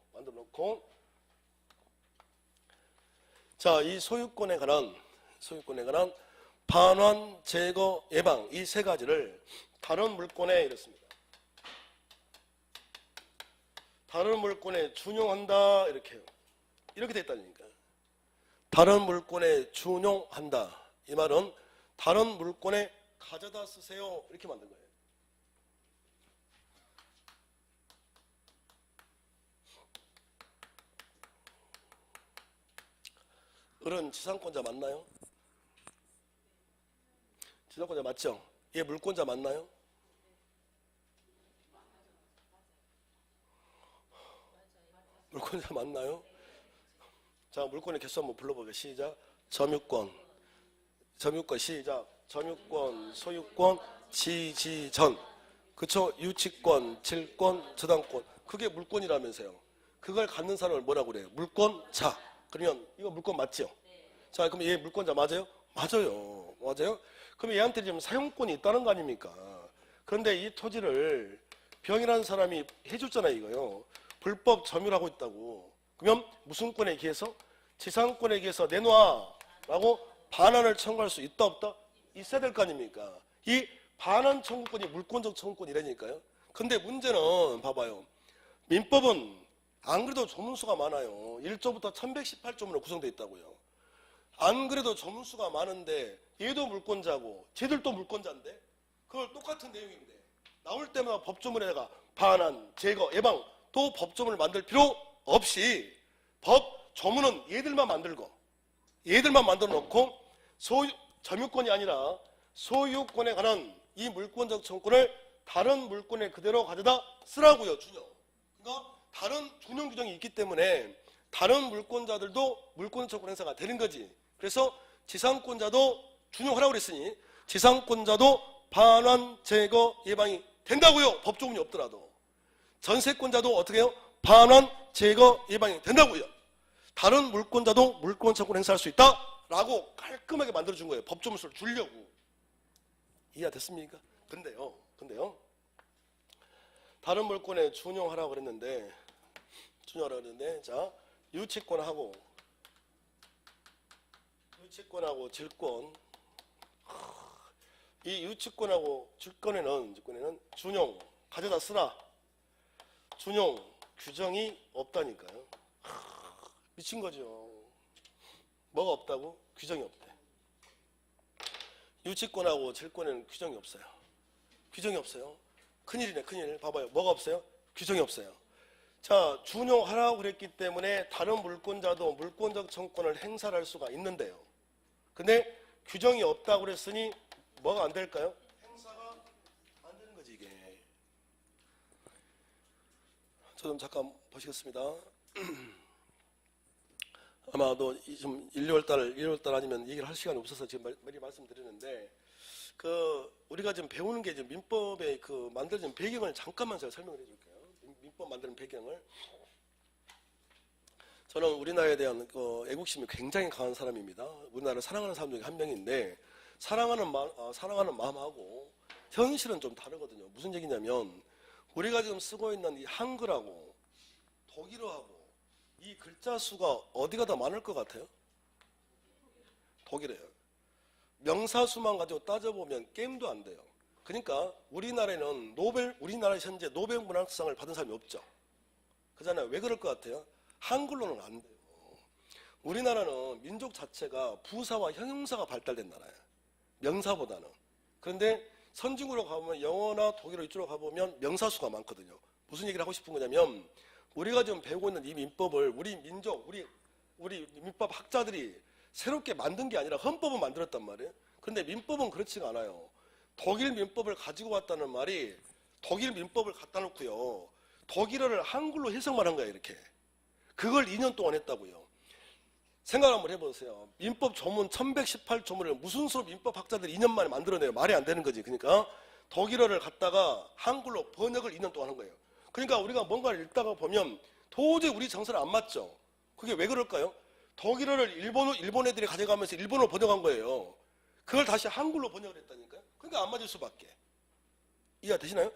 자, 이 소유권에 관한 반환 제거 예방 이 세 가지를 다른 물권에 이렇습니다. 다른 물권에 준용한다 이렇게 해요. 이렇게 돼 있다니까. 다른 물권에 준용한다. 이 말은 다른 물권에 가져다 쓰세요. 이렇게 만든 거예요. 을은 지상권자 맞나요? 지상권자 맞죠? 얘 물권자 맞나요? 물권자 맞나요? 자, 물권의 개수 한번 불러보게. 시작. 점유권 시작. 점유권, 소유권, 지지전. 그쵸? 유치권, 질권, 저당권. 그게 물권이라면서요. 그걸 갖는 사람을 뭐라고 그래요? 물권자. 그러면 이거 물권 맞죠? 자, 그럼 얘 물권자 맞아요? 맞아요. 그럼 얘한테 지금 사용권이 있다는 거 아닙니까? 그런데 이 토지를 병이라는 사람이 해줬잖아요, 이거요. 불법 점유를 하고 있다고. 그러면 무슨 권에 기해서? 지상권에게서 내놔라고 반환을 청구할 수 있다 없다? 있어야 될 거 아닙니까? 이 반환 청구권이 물권적 청구권이라니까요. 근데 문제는 봐봐요. 민법은 안 그래도 조문수가 많아요. 1조부터 1118조문으로 구성되어 있다고요. 안 그래도 조문수가 많은데 얘도 물권자고 쟤들도 물권자인데 그걸 똑같은 내용인데 나올 때마다 법조문에다가 반환, 제거, 예방 또 법조문을 만들 필요 없이 법조문은 얘들만 만들고 얘들만 만들어 놓고 점유권이 아니라 소유권에 관한 이 물권적 청구권을 다른 물권에 그대로 가져다 쓰라고요. 준용. 그러니까 다른 준용 규정이 있기 때문에 다른 물권자들도 물권 청구 행사가 되는 거지. 그래서 지상권자도 준용하라고 그랬으니 지상권자도 반환, 제거, 예방이 된다고요. 법조문이 없더라도. 전세권자도 어떻게 해요? 반환, 제거, 예방이 된다고요. 다른 물권자도 물권 청구 행사할 수 있다라고 깔끔하게 만들어준 거예요. 법조문수를 주려고. 이해가 됐습니까? 근데요. 다른 물권에 준용하라고 그랬는데 자, 유치권하고 질권 이 유치권하고 질권에는 준용 가져다 쓰라. 준용 규정이 없다니까요. 미친 거죠. 뭐가 없다고? 규정이 없대. 유치권하고 질권에는 규정이 없어요. 규정이 없어요. 큰일이네, 큰일. 봐봐요. 뭐가 없어요? 규정이 없어요. 자, 준용하라고 그랬기 때문에 다른 물권자도 물권적 청구권을 행사할 수가 있는데요. 근데 규정이 없다고 그랬으니 뭐가 안 될까요? 행사가 안 되는 거지, 이게. 저 좀 잠깐 보시겠습니다. 아마도 지금 1, 2월달 아니면 얘기를 할 시간이 없어서 지금 미리 말씀드리는데, 우리가 지금 배우는 게 지금 민법의 만들어진 배경을 잠깐만 제가 설명을 해줄게요. 민법 만드는 배경을. 저는 우리나라에 대한 애국심이 굉장히 강한 사람입니다. 우리나라를 사랑하는 사람 중에 한 명인데, 사랑하는 마음하고 현실은 좀 다르거든요. 무슨 얘기냐면, 우리가 지금 쓰고 있는 이 한글하고 독일어하고 이 글자 수가 어디가 더 많을 것 같아요? 독일어예요. 명사수만 가지고 따져보면 게임도 안 돼요. 그러니까 우리나라에는 우리나라 현재 노벨 문학상을 받은 사람이 없죠. 그잖아요. 왜 그럴 것 같아요? 한글로는 안 돼요. 우리나라는 민족 자체가 부사와 형용사가 발달된 나라예요. 명사보다는. 그런데 선진국으로 가보면 영어나 독일어 이쪽으로 가보면 명사수가 많거든요. 무슨 얘기를 하고 싶은 거냐면 우리가 지금 배우고 있는 이 민법을 우리 민족, 우리 민법 학자들이 새롭게 만든 게 아니라 헌법을 만들었단 말이에요. 그런데 민법은 그렇지가 않아요. 독일 민법을 가지고 왔다는 말이 독일 민법을 갖다 놓고요. 독일어를 한글로 해석만 한 거예요, 이렇게. 그걸 2년 동안 했다고요. 생각 한번 해보세요. 민법 조문 1118조문을 무슨 수로 민법 학자들이 2년 만에 만들어내요. 말이 안 되는 거지. 그러니까 독일어를 갖다가 한글로 번역을 2년 동안 한 거예요. 그러니까 우리가 뭔가를 읽다가 보면 도저히 우리 정서를 안 맞죠. 그게 왜 그럴까요? 독일어를 일본 애들이 가져가면서 일본어로 번역한 거예요. 그걸 다시 한글로 번역을 했다니까요. 그러니까 안 맞을 수밖에. 이해가 되시나요?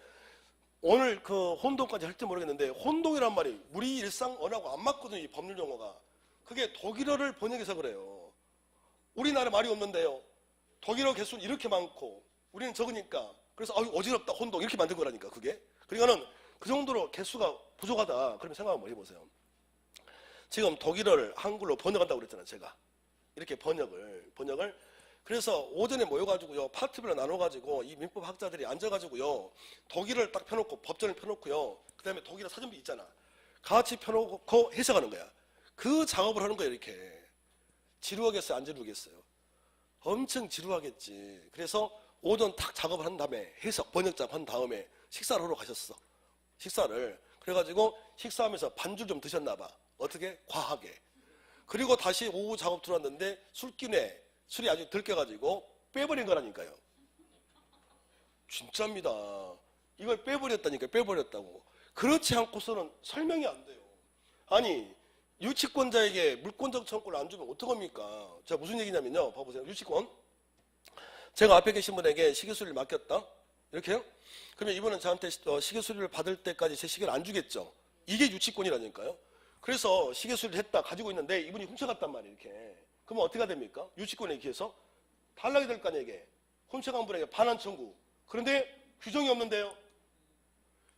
오늘 혼동까지 할지 모르겠는데 혼동이란 말이 우리 일상 언어하고 안 맞거든요. 이 법률 용어가. 그게 독일어를 번역해서 그래요. 우리나라 말이 없는데요. 독일어 개수는 이렇게 많고 우리는 적으니까 그래서 어지럽다 혼동 이렇게 만든 거라니까 그게. 그러니까는 그 정도로 개수가 부족하다. 그러면 생각 한번 해보세요. 지금 독일어를 한글로 번역한다고 그랬잖아요. 제가 이렇게 번역을 그래서 오전에 모여가지고요 파트별로 나눠가지고 이 민법 학자들이 앉아가지고요 독일어를 딱 펴놓고 법전을 펴놓고요 그 다음에 독일어 사전비 있잖아 같이 펴놓고 해석하는 거야. 그 작업을 하는 거예요. 이렇게 지루하겠어요? 안 지루하겠어요? 엄청 지루하겠지. 그래서 오전 탁 작업을 한 다음에 해석 번역 작업한 다음에 식사를 하러 가셨어. 식사를 그래가지고 식사하면서 반주 좀 드셨나 봐. 어떻게? 과하게. 그리고 다시 오후 작업 들어왔는데 술이 아주 들깨가지고 빼버린 거라니까요. 진짜입니다. 이걸 빼버렸다니까. 빼버렸다고. 그렇지 않고서는 설명이 안 돼요. 아니 유치권자에게 물권적 청구를 안 주면 어떡합니까? 제가 무슨 얘기냐면요. 봐보세요. 유치권. 제가 앞에 계신 분에게 시계수리를 맡겼다. 이렇게요? 그러면 이분은 저한테 시계수리를 받을 때까지 제 시계를 안 주겠죠. 이게 유치권이라니까요. 그래서 시계 수리를 했다 가지고 있는데 이분이 훔쳐갔단 말이에요. 이렇게. 그러면 어떻게 돼됩니까? 유치권에 기해서 탈락이 될 거 아니에요. 이게. 훔쳐간 분에게 반환 청구. 그런데 규정이 없는데요.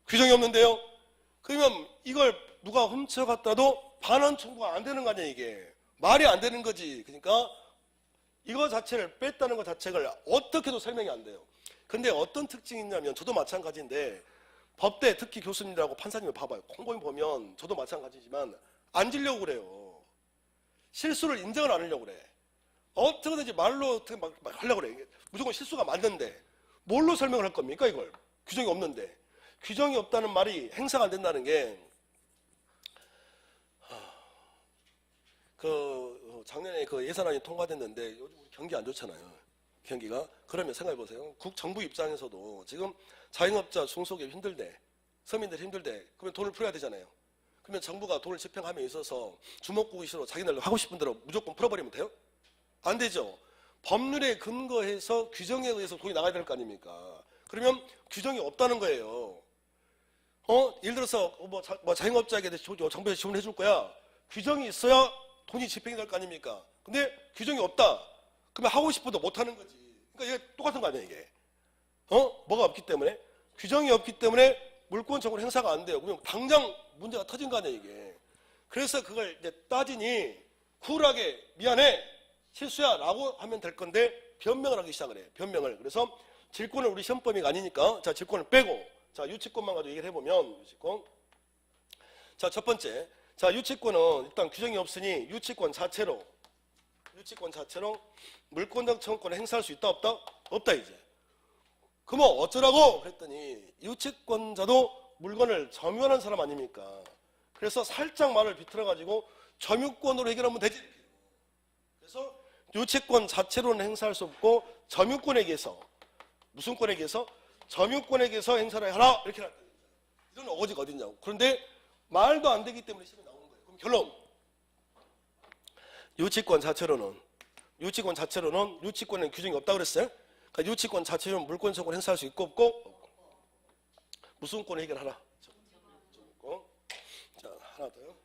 규정이 없는데요. 그러면 이걸 누가 훔쳐갔다도 반환 청구가 안 되는 거 아니에요. 이게. 말이 안 되는 거지. 그러니까 이거 자체를 뺐다는 것 자체가 어떻게도 설명이 안 돼요. 근데 어떤 특징이 있냐면 저도 마찬가지인데 법대 특히 교수님이라고 판사님을 봐봐요. 곰곰이 보면 저도 마찬가지지만 앉으려고 그래요. 실수를 인정을 안 하려고 그래. 어떻게든지 말로 어떻게 막 하려고 그래. 무조건 실수가 맞는데 뭘로 설명을 할 겁니까 이걸? 규정이 없는데. 규정이 없다는 말이 행사가 안 된다는 게 작년에 그 예산안이 통과됐는데 요즘 우리 경기 안 좋잖아요. 경기가. 그러면 생각해 보세요. 정부 입장에서도 지금 자영업자 중소기업 힘들대. 서민들 힘들대. 그러면 돈을 풀어야 되잖아요. 그러면 정부가 돈을 집행함에 있어서 주먹구구식으로 자기들 하고 싶은 대로 무조건 풀어버리면 돼요? 안 되죠. 법률에 근거해서 규정에 의해서 돈이 나가야 될 거 아닙니까? 그러면 규정이 없다는 거예요. 예를 들어서 자영업자에게 정부에서 지원해 줄 거야. 규정이 있어야 돈이 집행이 될 거 아닙니까? 근데 규정이 없다. 그러면 하고 싶어도 못 하는 거지. 그러니까 이게 똑같은 거 아니야, 이게. 뭐가 없기 때문에? 규정이 없기 때문에 물권 청구 행사가 안 돼요. 그러면 당장 문제가 터진 거 아니야, 이게. 그래서 그걸 이제 따지니 쿨하게 미안해. 실수야 라고 하면 될 건데 변명을 하기 시작을 해요. 변명을. 그래서 질권은 우리 시험 범위가 아니니까 자, 질권을 빼고 자, 유치권만 가지고 얘기를 해보면 유치권. 자, 첫 번째. 자, 유치권은 일단 규정이 없으니 유치권 자체로 물권적 청구권을 행사할 수 있다 없다? 없다 이제. 그럼 어쩌라고? 그랬더니 유치권자도 물건을 점유하는 사람 아닙니까? 그래서 살짝 말을 비틀어가지고 점유권으로 해결하면 되지. 그래서 유치권 자체로는 행사할 수 없고 점유권에 의해서 무슨 권에 의해서? 점유권에 의해서 행사를 하라 이렇게 할 거예요. 이런 어거지가 어딨냐고. 그런데 말도 안 되기 때문에 시험에 나오는 거예요. 그럼 결론. 유치권 자체로는 유치권에는 규정이 없다고 그랬어요. 그러니까 유치권 자체로는 물권 청구를 행사할 수 있고 없고 무슨 권을 해결하라. 점유권. 자, 하나 더요.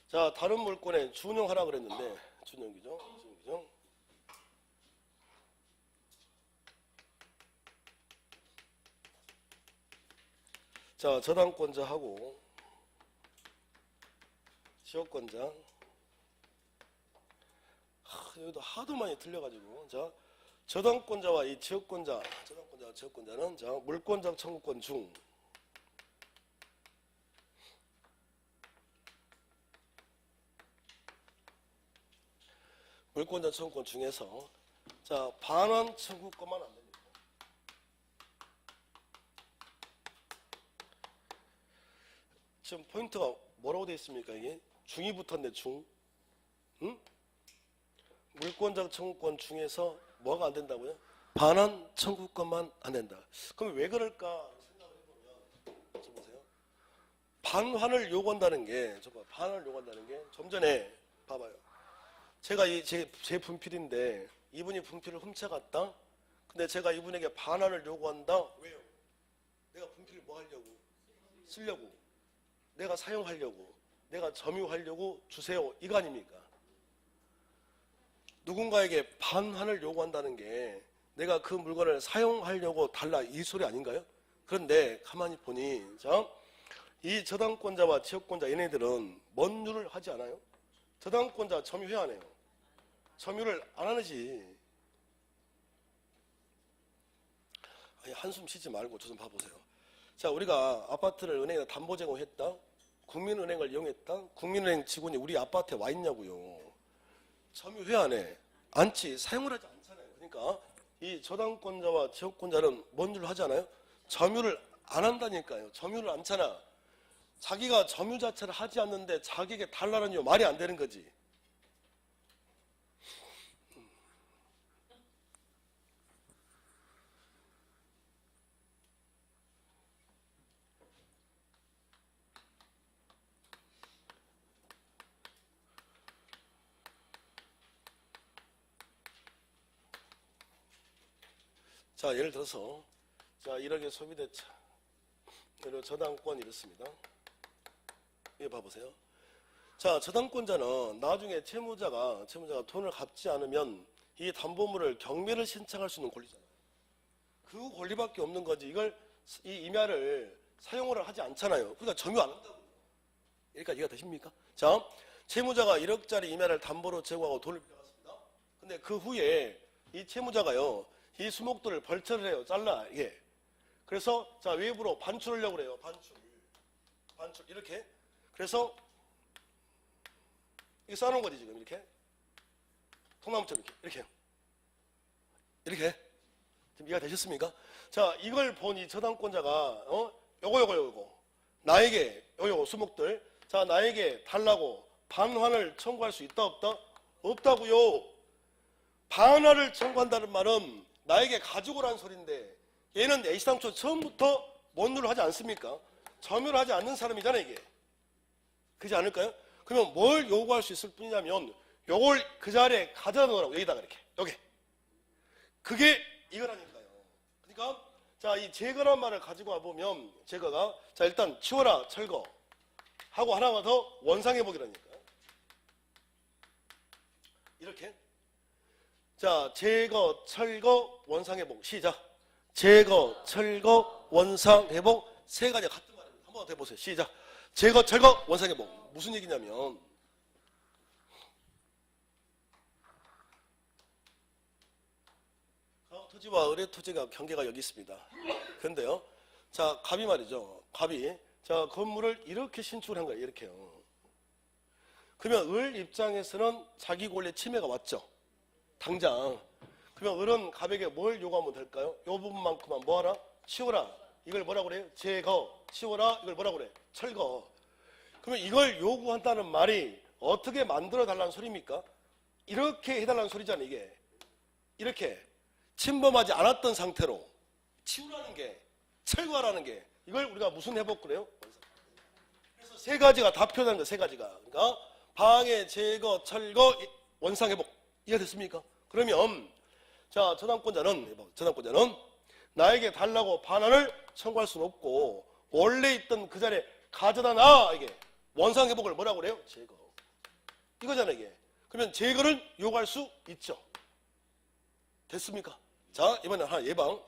자, 다른 물권에 준용하라 그랬는데 준용규정. 자, 저당권자하고 지역권자. 여기도 하도 많이 틀려가지고. 자, 저당권자와 이 지역권자와 지역권자는 자, 물권적 청구권 중 물권적 청구권 중에서 자, 반환 청구권만 안 됩니다. 지금 포인트가 뭐라고 되어 있습니까? 이게 중이 붙었네. 중. 응? 물권적 청구권 중에서 뭐가 안 된다고요? 반환 청구권만 안 된다. 그럼 왜 그럴까 생각을 해보면 저 보세요. 반환을 요구한다는 게 좀 전에 봐봐요. 제가 제 분필인데 이분이 분필을 훔쳐갔다. 근데 제가 이분에게 반환을 요구한다. 왜요? 내가 분필을 뭐 하려고? 쓰려고. 내가 사용하려고. 내가 점유하려고 주세요. 이거 아닙니까? 누군가에게 반환을 요구한다는 게 내가 그 물건을 사용하려고 달라 이 소리 아닌가요? 그런데 가만히 보니 자, 이 저당권자와 지역권자 얘네들은 뭔 일을 하지 않아요? 저당권자 점유해야 하네요. 점유를 안 하지. 아니, 한숨 쉬지 말고 저 좀 봐보세요. 자, 우리가 아파트를 은행에 담보 제공했다. 국민은행을 이용했다. 국민은행 직원이 우리 아파트에 와 있냐고요. 점유해야 하네. 않지. 사용을 하지 않잖아요. 그러니까 이 저당권자와 지역권자는 뭔 일을 하지 않아요? 점유를 안 한다니까요. 점유를 않잖아. 자기가 점유 자체를 하지 않는데 자기에게 달라는 이유 말이 안 되는 거지. 자, 예를 들어서 자, 1억에 소비대차 저당권 이렇습니다. 이거 봐보세요. 자, 저당권자는 나중에 채무자가 돈을 갚지 않으면 이 담보물을 경매를 신청할 수 있는 권리잖아요. 그 권리밖에 없는 거지. 이 임야를 사용을 하지 않잖아요. 그러니까 점유 안 한다고. 여기까지 이해가 되십니까? 자, 채무자가 1억짜리 임야를 담보로 제고하고 돈을 빌려갔습니다. 근데 그 후에 이 채무자가요, 이 수목들을 벌채를 해요. 잘라, 이게. 그래서, 자, 외부로 반출하려고 그래요. 반출. 이렇게. 그래서, 이거 쌓아놓은 거지, 지금. 이렇게. 통나무처럼 이렇게. 이렇게. 지금 이해가 되셨습니까? 자, 이걸 본 이 저당권자가, 요거. 나에게, 요거 수목들. 자, 나에게 달라고 반환을 청구할 수 있다, 없다? 없다고요. 반환을 청구한다는 말은 나에게 가지고 오라는 소리인데, 얘는 애시당초 처음부터 뭔 일을 하지 않습니까? 점유를 하지 않는 사람이잖아요, 이게. 그렇지 않을까요? 그러면 뭘 요구할 수 있을 뿐이냐면, 요걸 그 자리에 가져다 놓으라고, 여기다가 이렇게. 여기. 그게 이거라니까요. 그러니까, 자, 이 제거란 말을 가지고 와보면, 제거가, 자, 일단 치워라, 철거. 하고 하나만 더 원상회복이라니까요. 이렇게. 자, 제거, 철거, 원상회복. 시작. 제거, 철거, 원상회복. 세 가지가 같은 말입니다. 한번 더 해보세요. 시작. 제거, 철거, 원상회복. 무슨 얘기냐면, 토지와 의뢰토지가 경계가 여기 있습니다. 그런데요, 자, 갑이 말이죠. 갑이. 자, 건물을 이렇게 신축을 한 거예요. 이렇게요. 그러면 을 입장에서는 자기 권리에 침해가 왔죠. 당장. 그러면 을은 갑에게 뭘 요구하면 될까요? 요 부분만큼만 뭐하라? 치워라. 이걸 뭐라고 그래요? 제거. 치워라. 이걸 뭐라고 그래? 철거. 그러면 이걸 요구한다는 말이 어떻게 만들어 달라는 소리입니까? 이렇게 해달라는 소리잖아요. 이게. 이렇게. 침범하지 않았던 상태로 치우라는 게, 철거하라는 게, 이걸 우리가 무슨 회복 그래요? 그래서 세 가지가 다 표현한 거예요. 세 가지가. 그러니까 방해, 제거, 철거, 원상회복. 이해됐습니까? 그러면 자, 저당권자는 나에게 달라고 반환을 청구할 수는 없고, 원래 있던 그 자리에 가져다 놔. 이게 원상회복을 뭐라고 그래요? 제거. 이거잖아요, 이게. 그러면 제거를 요구할 수 있죠. 됐습니까? 자, 이번에 하나 예방.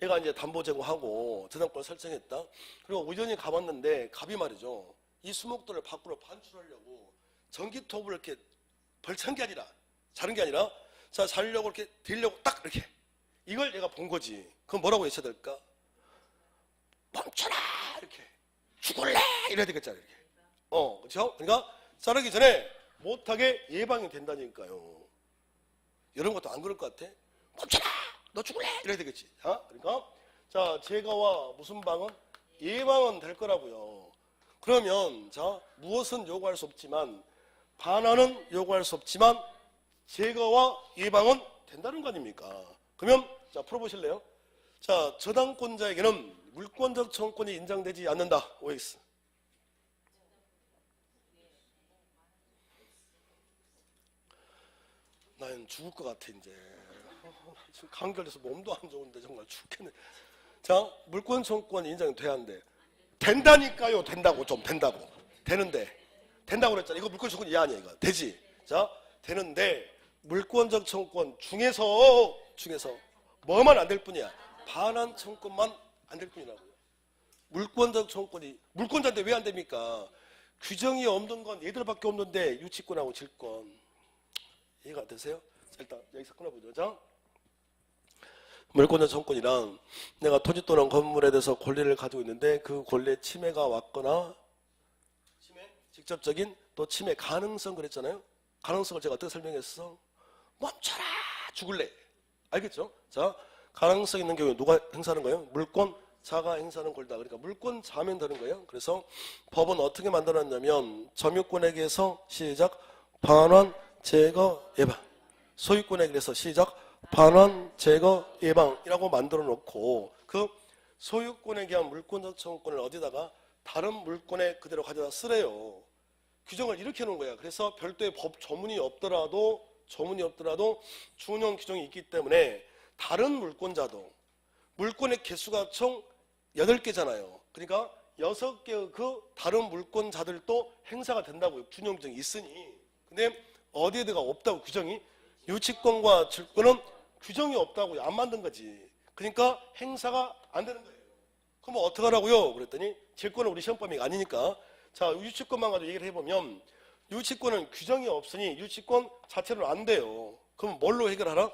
얘가 이제 담보 제공하고 저당권을 설정했다. 그리고 우연히 가봤는데 갑이 말이죠. 이 수목들을 밖으로 반출하려고 전기톱을 이렇게 벌찬 게 아니라, 자른 게 아니라, 자, 자르려고 이렇게 들려고 딱 이렇게. 이걸 얘가 본 거지. 그럼 뭐라고 외쳐야 될까? 멈춰라! 이렇게. 죽을래! 이래야 되겠잖아요, 이렇게. 그렇죠? 그러니까 자르기 전에 못하게 예방이 된다니까요. 이런 것도 안 그럴 것 같아? 멈춰라! 너 죽을래? 이래야 되겠지. 자, 그러니까, 자, 제거와 무슨 방은? 예방은 될 거라고요. 그러면, 자, 무엇은 요구할 수 없지만, 반환은 요구할 수 없지만, 제거와 예방은 된다는 거 아닙니까? 그러면, 자, 풀어보실래요? 자, 저당권자에게는 물권적 청구권이 인정되지 않는다. OX. 난 죽을 것 같아, 이제. 지금 감결돼서 몸도 안 좋은데 정말 죽겠네. 자, 물권 청구권 인정이 돼야 하는데, 된다니까요. 된다고. 좀 된다고. 되는데, 된다고 그랬잖아. 이거 물권 청구권 이해 아니야, 이거. 되지. 자, 되는데 물권적 청구권 중에서 뭐만 안 될 뿐이야. 반환 청구권만 안 될 뿐이라고요. 물권적 청구권이, 물권자인데 왜 안 됩니까? 규정이 없는 건 얘들밖에 없는데, 유치권하고 질권. 이해가 되세요? 자, 일단 여기서 끊어보죠. 자, 물권적 청구권이랑 내가 토지 또는 건물에 대해서 권리를 가지고 있는데 그 권리에 침해가 왔거나, 직접적인 또 침해 가능성 그랬잖아요. 가능성을 제가 어떻게 설명했어? 멈춰라! 죽을래! 알겠죠? 자, 가능성 있는 경우에 누가 행사하는 거예요? 물권자가 행사하는 권리다. 그러니까 물권자면 되는 거예요. 그래서 법은 어떻게 만들어놨냐면 점유권에게서 시작 반환, 제거, 예방. 소유권에게서 시작 반환, 제거, 예방이라고 만들어 놓고 그 소유권에 대한 물권적 청구권을 어디다가 다른 물권에 그대로 가져다 쓰래요. 규정을 이렇게 해놓은 거야. 그래서 별도의 법 조문이 없더라도 준용 규정이 있기 때문에 다른 물권자도 물권의 개수가 총 8개잖아요. 그러니까 6개의 그 다른 물권자들도 행사가 된다고요. 균형증이 있으니. 근데 어디에다가 없다고 규정이? 유치권과 질권은 규정이 없다고요. 안 만든 거지. 그러니까 행사가 안 되는 거예요. 그럼 어떻게 하라고요? 그랬더니 질권은 우리 시험 범위가 아니니까 자 유치권만 가지고 얘기를 해보면 유치권은 규정이 없으니 유치권 자체로는 안 돼요. 그럼 뭘로 해결하라?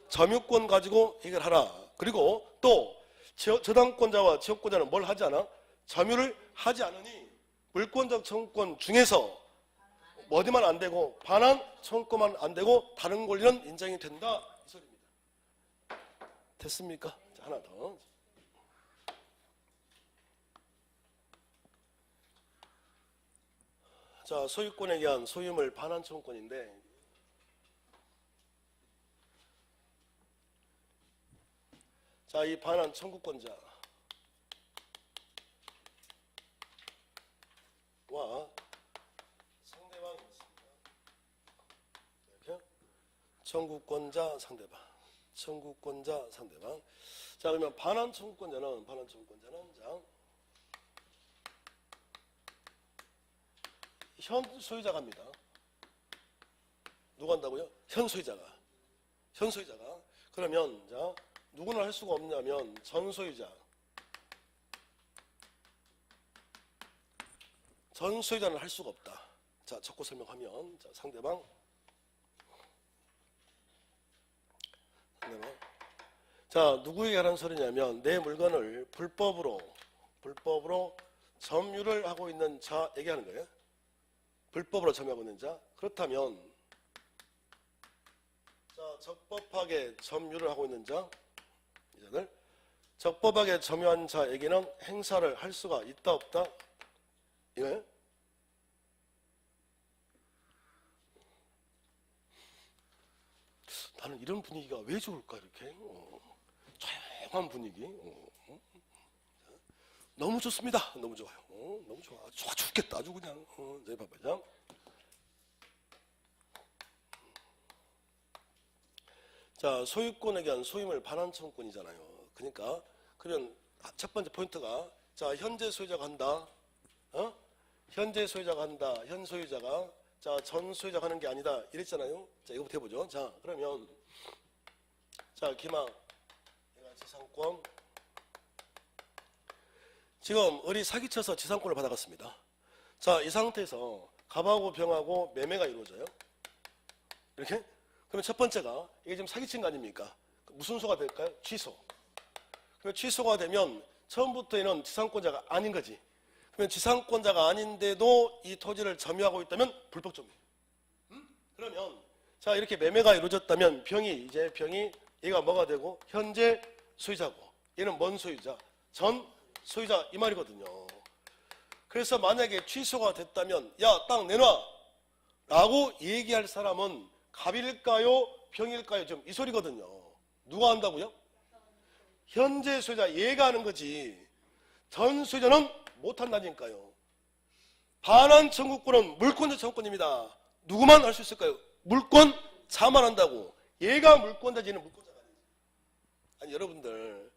점유권 가지고 해결하라. 그리고 또 저당권자와 지역권자는 뭘 하지 않아? 점유를 하지 않으니 물권적 청구권 중에서 어디만 안 되고 반환 청구권만 안 되고 다른 권리는 인정이 된다 이 소리입니다. 됐습니까? 자, 하나 더. 자, 소유권에 의한 소유물 반환 청구권인데 자, 이 반환 청구권자와 상대방이 있습니다. 이렇게 청구권자 상대방, 청구권자 상대방. 자, 그러면 반환 청구권자는 자, 현 소유자가 합니다. 누가 한다고요? 현 소유자가. 그러면 자, 누구나 할 수가 없냐면 전 소유자. 전 소유자는 할 수가 없다. 자, 적고 설명하면 자, 상대방. 자, 누구에게 하는 소리냐면 내 물건을 불법으로 점유를 하고 있는 자에게 하는 거예요. 불법으로 점유하고 있는 자. 그렇다면 자, 적법하게 점유를 하고 있는 자, 이자들 적법하게 점유한 자에게는 행사를 할 수가 있다 없다? 이거예요? 나는 이런 분위기가 왜 좋을까 이렇게 조용한 분위기 너무 좋습니다. 너무 좋아요. 너무 좋아. 좋아 죽겠다. 아주 그냥. 네, 봐봐요. 자, 소유권에 대한 소유물 반환 청구권이잖아요. 그러니까 그러면 첫 번째 포인트가 자, 현재 소유자가 한다. 현재 소유자가 한다. 현 소유자가 자, 전 소유자가 하는 게 아니다. 이랬잖아요. 자, 이거부터 해보죠. 자, 그러면 자, 기망 얘가 지상권. 지금 을이 사기쳐서 지상권을 받아갔습니다. 자, 이 상태에서 갑하고 병하고 매매가 이루어져요. 이렇게? 그러면 첫 번째가 이게 지금 사기친 거 아닙니까? 무슨 소가 될까요? 취소. 그러면 취소가 되면 처음부터는 지상권자가 아닌 거지. 그러면 지상권자가 아닌데도 이 토지를 점유하고 있다면 불법 점유. 그러면 자, 이렇게 매매가 이루어졌다면 병이 얘가 뭐가 되고 현재 소유자고 얘는 뭔 소유자? 전 소유자 이 말이거든요. 그래서 만약에 취소가 됐다면 야, 땅 내놔 라고 얘기할 사람은 갑일까요? 병일까요? 지금 이 소리거든요. 누가 한다고요? 현재 소유자 얘가 하는 거지. 전 소유자는 못한다니까요. 반환 청구권은 물권자 청구권입니다. 누구만 할 수 있을까요? 물권자만 한다고. 얘가 물권자지는 물권자가 아니지. 아니 여러분들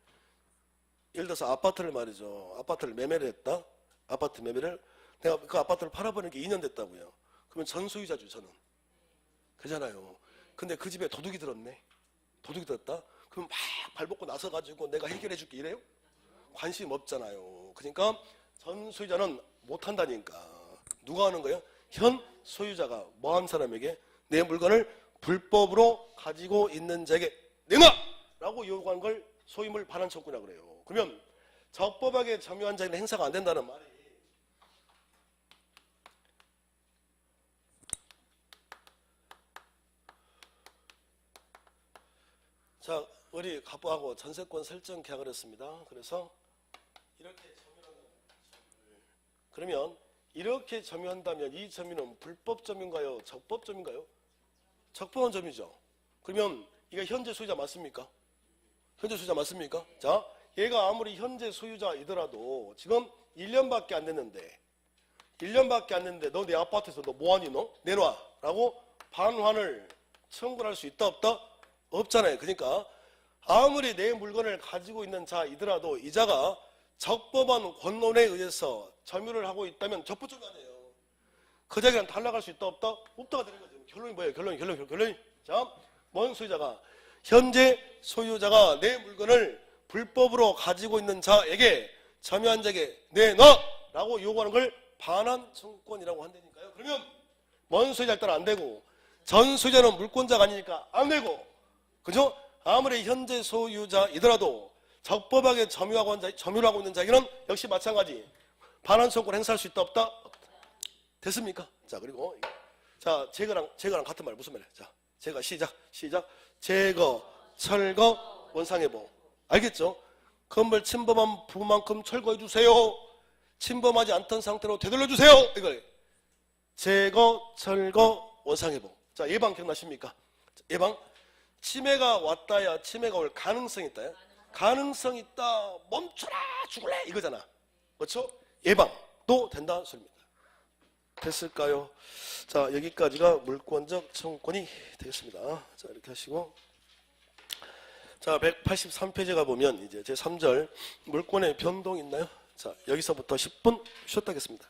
예를 들어서 아파트를 말이죠. 아파트를 매매를 했다. 아파트 매매를 내가 그 아파트를 팔아버린 게 2년 됐다고요. 그러면 전 소유자죠. 저는. 그잖아요. 근데 그 집에 도둑이 들었네. 도둑이 들었다? 그럼 막 발벗고 나서가지고 내가 해결해 줄게 이래요? 관심 없잖아요. 그러니까 전 소유자는 못한다니까. 누가 하는 거예요? 현 소유자가 뭐 한 사람에게 내 물건을 불법으로 가지고 있는 자에게 내놔! 라고 요구한 걸 소유물 반환 청구라고 그래요. 그러면 적법하게 점유한 자에는 행사가 안 된다는 말이 자, 우리 갑부하고 전세권 설정 계약을 했습니다. 그래서 이렇게 점유한다면 그러면 이렇게 점유한다면 이 점유는 불법 점유인가요? 적법 점유인가요? 적법한 점유죠. 그러면 이게 현재 소유자 맞습니까? 현재 소유자 맞습니까? 자, 얘가 아무리 현재 소유자이더라도 지금 1년밖에 안 됐는데 1년밖에 안 됐는데 너 내 아파트에서 너 뭐하니 너? 내놔 라고 반환을 청구를 할 수 있다 없다? 없잖아요. 그러니까 아무리 내 물건을 가지고 있는 자이더라도 이 자가 적법한 권론에 의해서 점유를 하고 있다면 적부증 아니에요. 그 자기랑 탈락할 수 있다 없다? 없다가 되는 거죠. 결론이 뭐예요? 결론이. 자, 뭔 소유자가 현재 소유자가 내 물건을 불법으로 가지고 있는 자에게 점유한 자에게 내놔라고 요구하는 걸 반환 청구권이라고 한다니까요. 그러면 뭔 소유자에 따라 안 되고 전 소유자는 물권자가 아니니까 안 되고, 그죠? 아무리 현재 소유자이더라도 적법하게 점유를 하고 있는 자에게는 역시 마찬가지 반환 청구권 행사할 수 있다 없다? 없다. 됐습니까? 자, 그리고 자, 제거랑 같은 말 무슨 말이야? 자, 시작. 제거, 철거, 원상회복. 알겠죠? 건물 침범한 부분만큼 철거해 주세요. 침범하지 않던 상태로 되돌려 주세요. 이걸 제거, 철거, 원상회복. 자, 예방 기억나십니까? 예방. 치매가 왔다야 치매가 올 가능성이 있다야. 가능성 있다. 멈춰라 죽을래 이거잖아. 그렇죠? 예방도 된다는 소리입니다. 됐을까요? 자, 여기까지가 물권적 청구권이 되겠습니다. 자, 이렇게 하시고, 자, 183페이지 가보면 이제 제3절 물권의 변동 있나요? 자, 여기서부터 10분 쉬었다 하겠습니다.